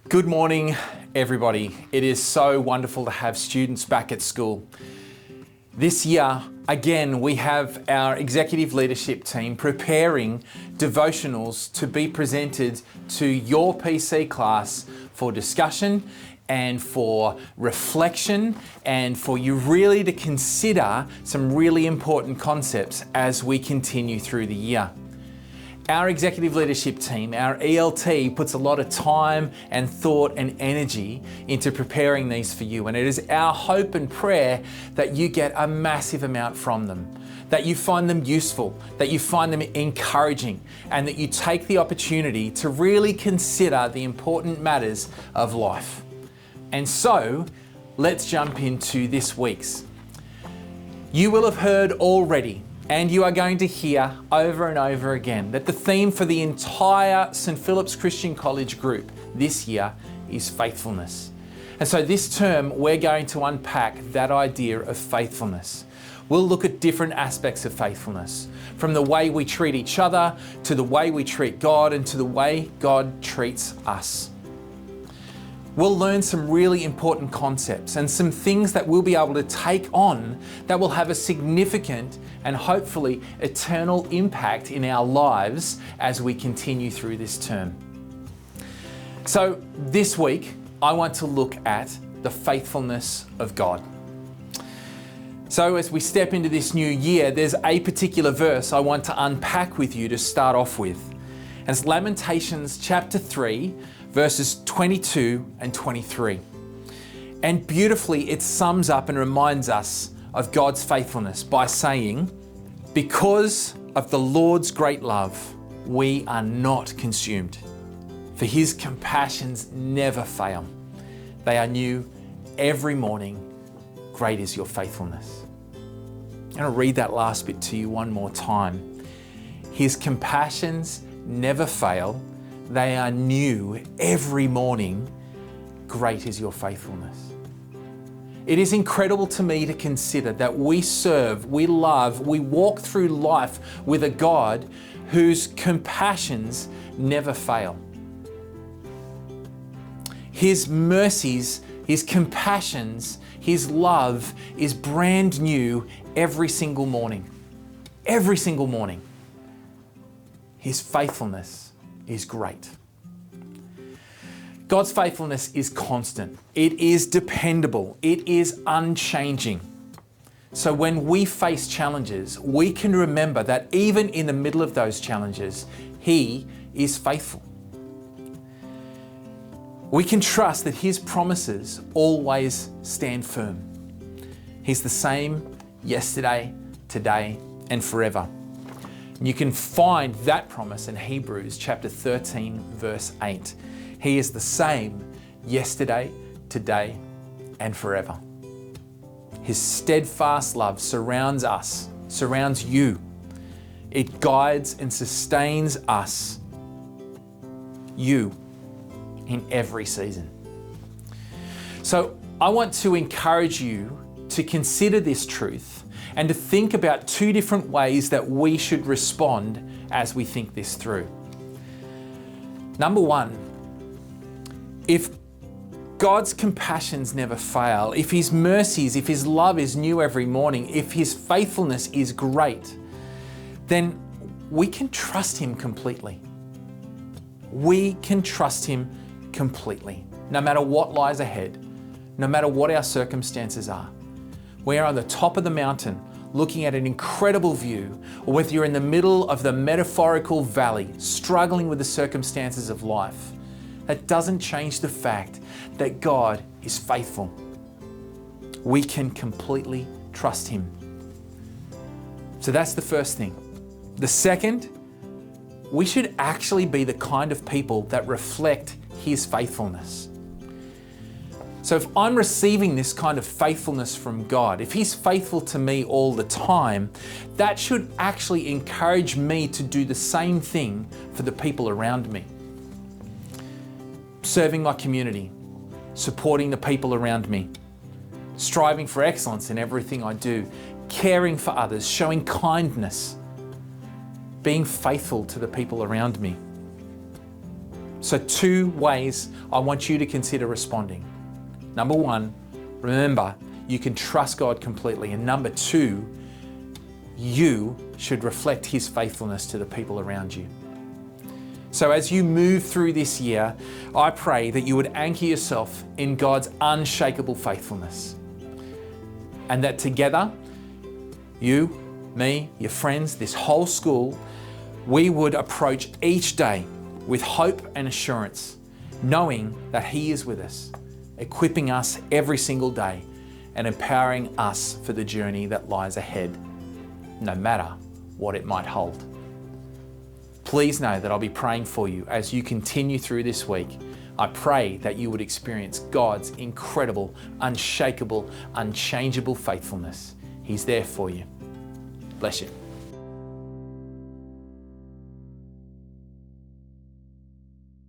Good morning, everybody. It is so wonderful to have students back at school. This year, again, we have our executive leadership team preparing devotionals to be presented to your PC class for discussion and for reflection and for you really to consider some really important concepts as we continue through the year. Our executive leadership team, our ELT, puts a lot of time and thought and energy into preparing these for you. And it is our hope and prayer that you get a massive amount from them, that you find them useful, that you find them encouraging, and that you take the opportunity to really consider the important matters of life. And so, let's jump into this week's. You will have heard already, and you are going to hear over and over again, that the theme for the entire St. Philip's Christian College group this year is faithfulness. And so this term, we're going to unpack that idea of faithfulness. We'll look at different aspects of faithfulness, from the way we treat each other, to the way we treat God, and to the way God treats us. We'll learn some really important concepts and some things that we'll be able to take on that will have a significant and hopefully eternal impact in our lives as we continue through this term. So this week, I want to look at the faithfulness of God. So as we step into this new year, there's a particular verse I want to unpack with you to start off with. And it's Lamentations chapter 3, verses 22 and 23. And beautifully, it sums up and reminds us of God's faithfulness by saying, "Because of the Lord's great love, we are not consumed, for his compassions never fail. They are new every morning. Great is your faithfulness." I'm going to read that last bit to you one more time. His compassions never fail. They are new every morning. Great is your faithfulness. It is incredible to me to consider that we serve, we love, we walk through life with a God whose compassions never fail. His mercies, his compassions, his love is brand new every single morning. Every single morning. His faithfulness is great. God's faithfulness is constant. It is dependable. It is unchanging. So when we face challenges, we can remember that even in the middle of those challenges, He is faithful. We can trust that His promises always stand firm. He's the same yesterday, today, and forever. You can find that promise in Hebrews chapter 13, verse 8. He is the same yesterday, today, and forever. His steadfast love surrounds us, surrounds you. It guides and sustains us, you, in every season. So I want to encourage you to consider this truth and to think about two different ways that we should respond as we think this through. Number one, if God's compassions never fail, if His mercies, if His love is new every morning, if His faithfulness is great, then we can trust Him completely. We can trust Him completely, no matter what lies ahead, no matter what our circumstances are. We are on the top of the mountain looking at an incredible view, or whether you're in the middle of the metaphorical valley, struggling with the circumstances of life, that doesn't change the fact that God is faithful. We can completely trust Him. So that's the first thing. The second, we should actually be the kind of people that reflect His faithfulness. So if I'm receiving this kind of faithfulness from God, if He's faithful to me all the time, that should actually encourage me to do the same thing for the people around me. Serving my community, supporting the people around me, striving for excellence in everything I do, caring for others, showing kindness, being faithful to the people around me. So 2 ways I want you to consider responding. Number 1, remember, you can trust God completely. And number 2, you should reflect His faithfulness to the people around you. So as you move through this year, I pray that you would anchor yourself in God's unshakable faithfulness. And that together, you, me, your friends, this whole school, we would approach each day with hope and assurance, knowing that He is with us, equipping us every single day and empowering us for the journey that lies ahead, no matter what it might hold. Please know that I'll be praying for you as you continue through this week. I pray that you would experience God's incredible, unshakable, unchangeable faithfulness. He's there for you. Bless you.